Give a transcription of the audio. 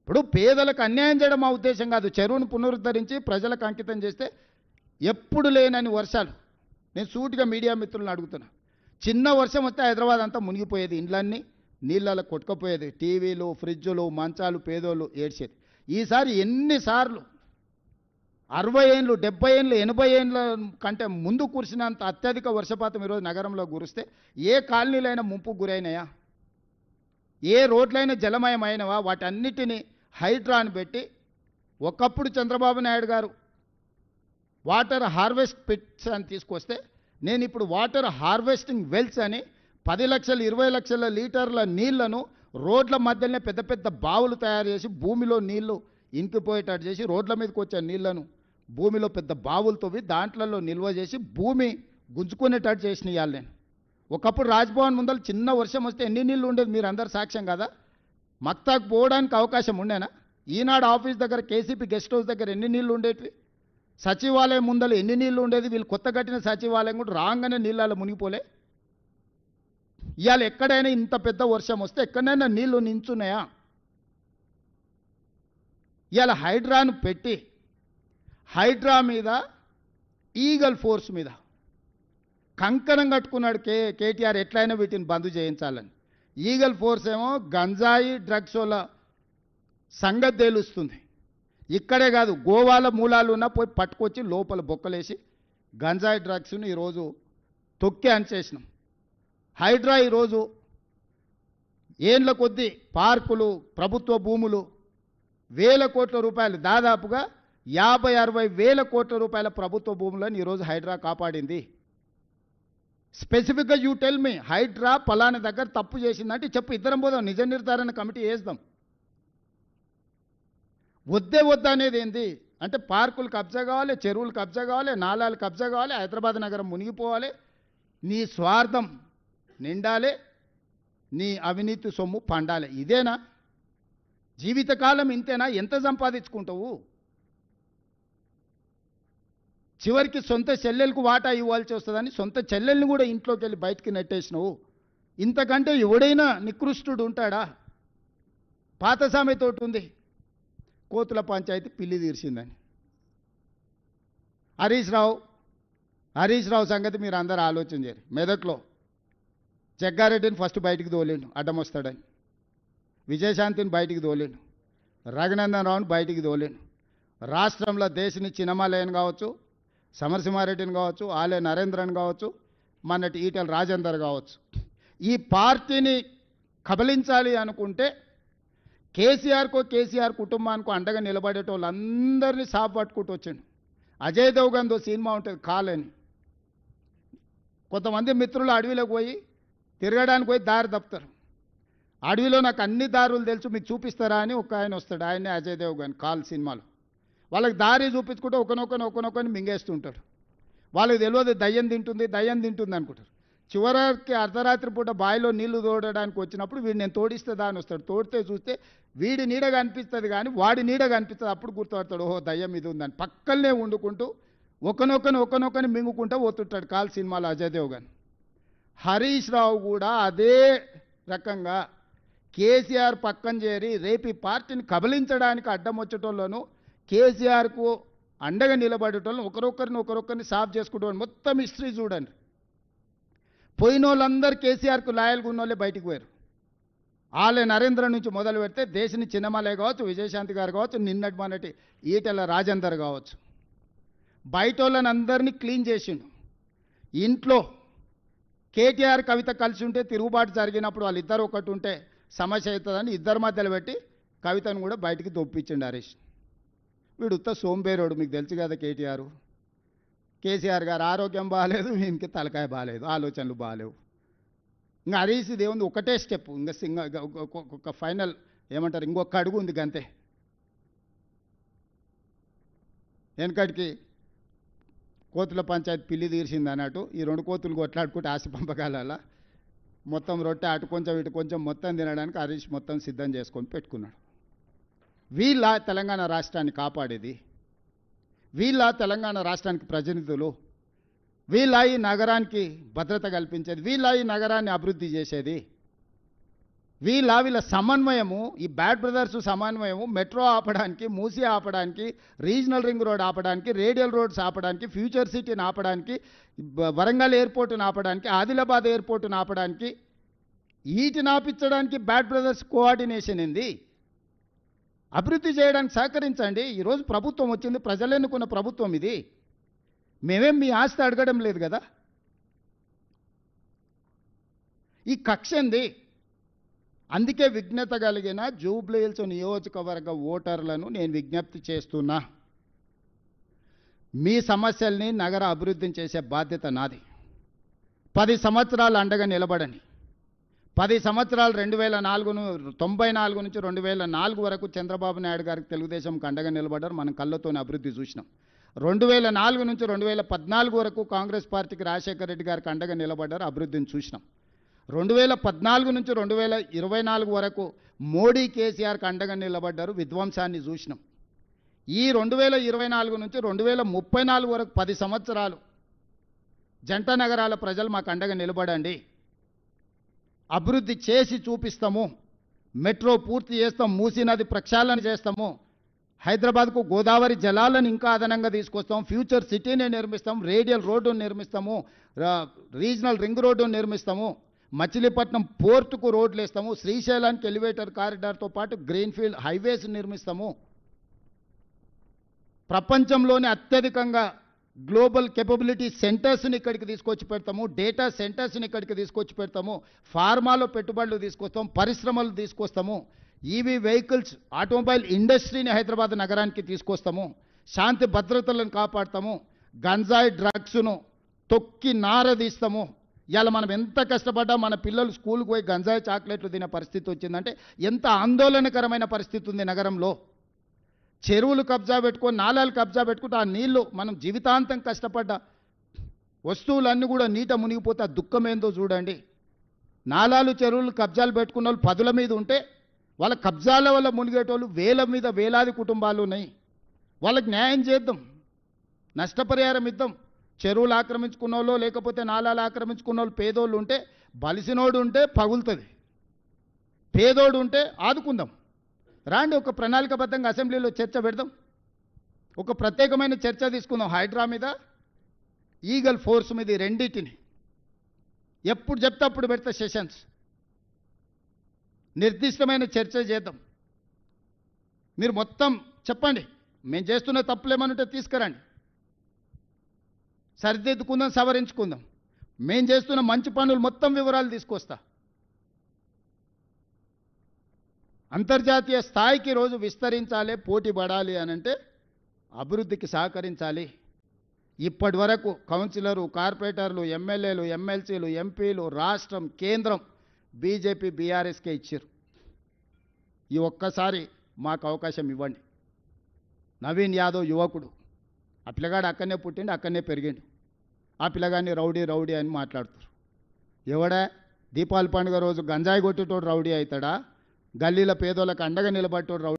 ఇప్పుడు పేదలకు అన్యాయం చేయడం మా ఉద్దేశం కాదు. చెరువును పునరుద్ధరించి ప్రజలకు అంకితం చేస్తే ఎప్పుడు లేనని వర్షాలు. నేను సూటిగా మీడియా మిత్రులను అడుగుతున్నా. చిన్న వర్షం వస్తే హైదరాబాద్ అంతా మునిగిపోయేది, ఇండ్లన్నీ నీళ్ళలో కొట్టుకుపోయేది, టీవీలు, ఫ్రిడ్జులు, మంచాలు, పేదోళ్ళు ఏడ్చేది. ఈసారి ఎన్నిసార్లు 60 ఏళ్ళు, 70 ఏళ్ళు, 80 ఏళ్ళ కంటే ముందు కురిసినంత అత్యధిక వర్షపాతం ఈరోజు నగరంలో కురిస్తే ఏ కాలనీలైనా ముంపుకు గురైనాయా? ఏ రోడ్లైనా జలమయమైనవా? వాటన్నిటినీ హైడ్రాన్ పెట్టి, ఒకప్పుడు చంద్రబాబు నాయుడు గారు వాటర్ హార్వెస్ట్ పిట్స్ అని తీసుకొస్తే, నేను ఇప్పుడు వాటర్ హార్వెస్టింగ్ వెల్స్ అని 10 లక్షలు 20 లక్షల లీటర్ల నీళ్లను రోడ్ల మధ్యలోనే పెద్ద పెద్ద బావులు తయారు చేసి భూమిలో నీళ్లు ఇంకిపోయేటట్టు చేసి, రోడ్ల మీదకి వచ్చే నీళ్లను భూమిలో పెద్ద బావులు తవ్వి దాంట్లలో నిల్వ చేసి భూమి గుంజుకునేటట్టు చేసిన ఇవాళ నేను. ఒకప్పుడు రాజ్భవన్ ముందర చిన్న వర్షం వస్తే ఎన్ని నీళ్ళు ఉండేది మీరు అందరు సాక్ష్యం కదా. మక్తాకు పోవడానికి అవకాశం ఉండేనా? ఈనాడు ఆఫీస్ దగ్గర, కేసీపీ గెస్ట్ హౌస్ దగ్గర ఎన్ని నీళ్ళు ఉండేటివి? సచివాలయం ముందర ఎన్ని నీళ్ళు ఉండేది? వీళ్ళు కొత్త కట్టిన సచివాలయం కూడా రాగానే నీళ్ళలో మునిగిపోలే. ఇవాళ ఎక్కడైనా ఇంత పెద్ద వర్షం వస్తే ఎక్కడైనా నీళ్లు నించున్నాయా? ఇవాళ హైడ్రాను పెట్టి, హైడ్రా మీద, ఈగల్ ఫోర్స్ మీద కంకణం కట్టుకున్నాడు కేటీఆర్, ఎట్లయినా వీటిని బంద్ చేయించాలని. ఈగల్ ఫోర్స్ ఏమో గంజాయి డ్రగ్స్ వల్ల సంగతి తేలుస్తుంది. ఇక్కడే కాదు, గోవాల మూలాలు ఉన్నా పోయి పట్టుకొచ్చి లోపల బొక్కలేసి గంజాయి డ్రగ్స్ని ఈరోజు తొక్కి అనిచేసినాం. హైడ్రా ఈరోజు ఏండ్ల కొద్దీ పార్కులు, ప్రభుత్వ భూములు, వేల కోట్ల రూపాయలు, దాదాపుగా 50-60 వేల కోట్ల రూపాయల ప్రభుత్వ భూములను ఈరోజు హైడ్రా కాపాడింది. స్పెసిఫిక్గా యూ టెల్ మీ, హైడ్రా పలానా దగ్గర తప్పు చేసిందంటే చెప్పు, ఇద్దరం పోదాం, నిజ నిర్ధారణ కమిటీ వేద్దాం. వద్ద అనేది ఏంది అంటే, పార్కులు కబ్జా కావాలి, చెరువులు కబ్జా కావాలి, నాలాలు కబ్జా కావాలి, హైదరాబాద్ నగరం మునిగిపోవాలి, నీ స్వార్థం నిండాలి, నీ అవినీతి సొమ్ము పండాలి. ఇదేనా జీవితకాలం? ఇంతేనా? ఎంత సంపాదించుకుంటావు? చివరికి సొంత చెల్లెలకు వాటా ఇవ్వాల్సి వస్తుందని సొంత చెల్లెల్ని కూడా ఇంట్లోకి వెళ్ళి బయటికి నెట్టేసినావు. ఇంతకంటే ఎవడైనా నికృష్టుడు ఉంటాడా? పాత సామెతోటి ఉంది, కోతుల పంచాయతీ పిల్లి తీర్చిందని. హరీష్ రావు సంగతి మీరు అందరూ ఆలోచన చేయరు. మెదక్లో జగ్గారెడ్డిని ఫస్ట్ బయటికి తోలేండు అడ్డం వస్తాడని, విజయశాంతిని బయటికి తోలేండు, రఘునందన్ రావుని బయటికి తోలేండు. రాష్ట్రంలో దేశని చిన్నమాలయని కావచ్చు, సమరసింహారెడ్డిని కావచ్చు, ఆలయ నరేంద్రన్ కావచ్చు, మొన్నటి ఈటెల రాజేందర్ కావచ్చు, ఈ పార్టీని కబలించాలి అనుకుంటే కేసీఆర్ కుటుంబానికి అండగా నిలబడేటోళ్ళందరినీ సాపు పట్టుకుంటూ వచ్చాడు. అజయ్ దేవ్గన్తో సినిమా ఉంటుంది కాలని. కొంతమంది మిత్రులు అడవిలోకి పోయి తిరగడానికి పోయి దారి తప్పుతారు. అడవిలో నాకు అన్ని దారులు తెలుసు, మీకు చూపిస్తారా అని ఒక ఆయన వస్తాడు, ఆయనే అజయ్ దేవ్గన్ కాల్ సినిమాలో. వాళ్ళకి దారి చూపించుకుంటే ఒకనొకని మింగేస్తుంటారు. వాళ్ళకి తెలియదు దయ్యం తింటుంది అనుకుంటారు. చివరికి అర్ధరాత్రి పూట బావిలో నీళ్లు తోడడానికి వచ్చినప్పుడు వీడు నేను తోడిస్తే దాని వస్తాడు. తోడితే చూస్తే వీడి నీడగా అనిపిస్తుంది కానీ వాడి నీడగా అనిపిస్తుంది. అప్పుడు గుర్తుపడతాడు, ఓహో దయ్యం ఇది ఉందని. పక్కనే వండుకుంటూ ఒకనొకని మింగుకుంటూ పోతుంటాడు కాల్ సినిమాలో అజయ్ దేవ్గన్. హరీష్ రావు కూడా అదే రకంగా కేసీఆర్ పక్కన చేరి రేపు ఈ పార్టీని కబలించడానికి అడ్డం వచ్చేటోళ్ళను, కేసీఆర్కు అండగా నిలబడేటోళ్ళను ఒకరొకరిని సాఫ్ చేసుకుంటూ మొత్తం హిస్టరీ చూడండి. పోయిన వాళ్ళందరూ కేసీఆర్కు లాయల్గా ఉన్న వాళ్ళే బయటికి పోయారు. ఆలయ నరేంద్ర నుంచి మొదలు పెడితే దేశని చిన్నమలే కావచ్చు, విజయశాంతి గారు కావచ్చు, నిన్నటి మొన్నటి ఈటెల రాజేందర్ కావచ్చు, బయట వాళ్ళని అందరినీ క్లీన్ చేసిండు. ఇంట్లో కేటీఆర్ కవిత కలిసి ఉంటే తిరుగుబాటు జరిగినప్పుడు వాళ్ళిద్దరు ఒకటి ఉంటే సమస్య అవుతుందని ఇద్దరి మధ్యలో పెట్టి కవితను కూడా బయటికి దొప్పించిండు హరీష్. వీడు ఉత్త సోంబేరోడు, మీకు తెలుసు కదా. కేసీఆర్ గారు ఆరోగ్యం బాగాలేదు, వీనికి తలకాయ బాగాలేదు, ఆలోచనలు బాగాలేవు. ఇంకా హరీష్ దేవుంది ఒకటే స్టెప్, ఇంకా ఒక ఫైనల్ ఏమంటారు, ఇంకొక అడుగు ఉంది గంతే. వెనకటికి కోతుల పంచాయతీ పిల్లి తీర్చింది అన్నట్టు ఈ రెండు కోతులు కొట్లాడుకుంటే ఆశ పంపకాల మొత్తం రొట్టె అటు కొంచెం ఇటు కొంచెం మొత్తం తినడానికి హరీష్ మొత్తం సిద్ధం చేసుకొని పెట్టుకున్నాడు. వీళ్ళ తెలంగాణ రాష్ట్రాన్ని కాపాడేది, వీళ్ళ తెలంగాణ రాష్ట్రానికి ప్రతినిధులు, వీళ్ళ ఈ నగరానికి భద్రత కల్పించేది, వీళ్ళ ఈ నగరాన్ని అభివృద్ధి చేసేది, వీళ్ళ సమన్వయము, ఈ బ్యాడ్ బ్రదర్స్ సమన్వయము మెట్రో ఆపడానికి, మూసీ ఆపడానికి, రీజనల్ రింగ్ రోడ్ ఆపడానికి, రేడియల్ రోడ్స్ ఆపడానికి, ఫ్యూచర్ సిటీని ఆపడానికి, వరంగల్ ఎయిర్పోర్టును ఆపడానికి, ఆదిలాబాద్ ఎయిర్పోర్టును ఆపడానికి, వీటిని ఆపించడానికి బ్యాడ్ బ్రదర్స్ కోఆర్డినేషన్ ఏంది? అభివృద్ధి చేయడానికి సహకరించండి. ఈరోజు ప్రభుత్వం వచ్చింది, ప్రజలు ఎన్నుకున్న ప్రభుత్వం ఇది. మేమేం మీ ఆస్తి అడగడం లేదు కదా. ఈ కక్ష ఏంది? అందుకే విజ్ఞత కలిగిన జూబ్లీహిల్స్ నియోజకవర్గ ఓటర్లను నేను విజ్ఞప్తి చేస్తున్నా. మీ సమస్యల్ని నగర అభివృద్ధిని చేసే బాధ్యత నాది. 10 సంవత్సరాలు అండగా నిలబడండి. 10 సంవత్సరాలు 1994 నుంచి 2004 వరకు చంద్రబాబు నాయుడు గారికి తెలుగుదేశంకి అండగా నిలబడ్డారు. మనం కళ్ళతోనే అభివృద్ధి చూసినాం. 2004 నుంచి 2014 వరకు కాంగ్రెస్ పార్టీకి రాజశేఖర రెడ్డి గారికి అండగా నిలబడ్డారు, అభివృద్ధిని చూసినాం. 2014 నుంచి 2024 వరకు మోడీ కేసీఆర్కి అండగా నిలబడ్డారు, విధ్వంసాన్ని చూసినాం. ఈ 2024 నుంచి 2034 వరకు 10 సంవత్సరాలు జంట నగరాల ప్రజలు మాకు అండగా నిలబడండి. అభివృద్ధి చేసి చూపిస్తాము. మెట్రో పూర్తి చేస్తాం, మూసీ నది ప్రక్షాళన చేస్తాము, హైదరాబాద్కు గోదావరి జలాలను ఇంకా అదనంగా తీసుకొస్తాం, ఫ్యూచర్ సిటీని నిర్మిస్తాం, రేడియల్ రోడ్డును నిర్మిస్తాము, రీజనల్ రింగ్ రోడ్డును నిర్మిస్తాము, మచిలీపట్నం పోర్టుకు రోడ్లు వేస్తాము, శ్రీశైలానికి ఎలివేటర్ కారిడార్తో పాటు గ్రీన్ఫీల్డ్ హైవేస్ నిర్మిస్తాము. ప్రపంచంలోనే అత్యధికంగా గ్లోబల్ కేపబిలిటీ సెంటర్స్ని ఇక్కడికి తీసుకొచ్చి పెడతాము, డేటా సెంటర్స్ని ఇక్కడికి తీసుకొచ్చి పెడతాము, ఫార్మాలో పెట్టుబడులు తీసుకొస్తాం, పరిశ్రమలు తీసుకొస్తాము, ఈవీ వెహికల్స్ ఆటోమొబైల్ ఇండస్ట్రీని హైదరాబాద్ నగరానికి తీసుకొస్తాము, శాంతి భద్రతలను కాపాడతాము, గంజాయి డ్రగ్స్ను తొక్కి నారదీస్తాము. ఇవాళ మనం ఎంత కష్టపడ్డా మన పిల్లలు స్కూల్కి పోయి గంజాయి చాక్లెట్లు తినే పరిస్థితి వచ్చిందంటే ఎంత ఆందోళనకరమైన పరిస్థితి ఉంది నగరంలో. చెరువులు కబ్జా పెట్టుకొని, నాలాలు కబ్జా పెట్టుకుంటే ఆ నీళ్లు మనం జీవితాంతం కష్టపడ్డ వస్తువులన్నీ కూడా నీట మునిగిపోతే ఆ దుఃఖం ఏందో చూడండి. నాలాలు చెరువులు కబ్జాలు పెట్టుకున్న వాళ్ళు 10ల మీద ఉంటే వాళ్ళ కబ్జాల వల్ల మునిగేటోళ్ళు వేలాది కుటుంబాలు ఉన్నాయి. వాళ్ళకి న్యాయం చేద్దాం, నష్టపరిహారం ఇద్దాం. చెరువులు ఆక్రమించుకున్న వాళ్ళు, లేకపోతే నాలాలు ఆక్రమించుకున్న వాళ్ళు పేదోళ్ళు ఉంటే, బలిసినోడు ఉంటే పగులుతుంది, పేదోడు ఉంటే ఆదుకుందాం. రాండి, ఒక ప్రణాళికబద్ధంగా అసెంబ్లీలో చర్చ పెడదాం, ఒక ప్రత్యేకమైన చర్చ తీసుకుందాం. హైడ్రా మీద, ఈగల్ ఫోర్స్ మీద, రెండింటిని ఎప్పుడు చెప్తే అప్పుడు పెడతా సెషన్స్, నిర్దిష్టమైన చర్చ చేద్దాం. మీరు మొత్తం చెప్పండి, మేము చేస్తున్న తప్పులేమనుంటే తీసుకురండి, సరిదిద్దుకుందాం, సవరించుకుందాం. మేము చేస్తున్న మంచి పనులు మొత్తం వివరాలు తీసుకొస్తా. అంతర్జాతీయ స్థాయికి రోజు విస్తరించాలి, పోటీ పడాలి అనంటే అభివృద్ధికి సహకరించాలి. ఇప్పటి వరకు కౌన్సిలరు, కార్పొరేటర్లు, ఎమ్మెల్యేలు, ఎమ్మెల్సీలు, ఎంపీలు, రాష్ట్రం, కేంద్రం బీజేపీ బీఆర్ఎస్కే ఇచ్చారు. ఈ ఒక్కసారి మాకు అవకాశం ఇవ్వండి. నవీన్ యాదవ్ యువకుడు, ఆ పిల్లగాడు అక్కడనే పుట్టిండు, అక్కడనే పెరిగిండు. ఆ పిల్లగాడిని రౌడీ అని మాట్లాడుతారు. ఎవడా దీపావళి పండుగ రోజు గంజాయి కొట్టేటోడు రౌడీ అవుతాడా? గల్లీల పేదోళ్ళకి అండగా నిలబట్టేటోడు రౌడీ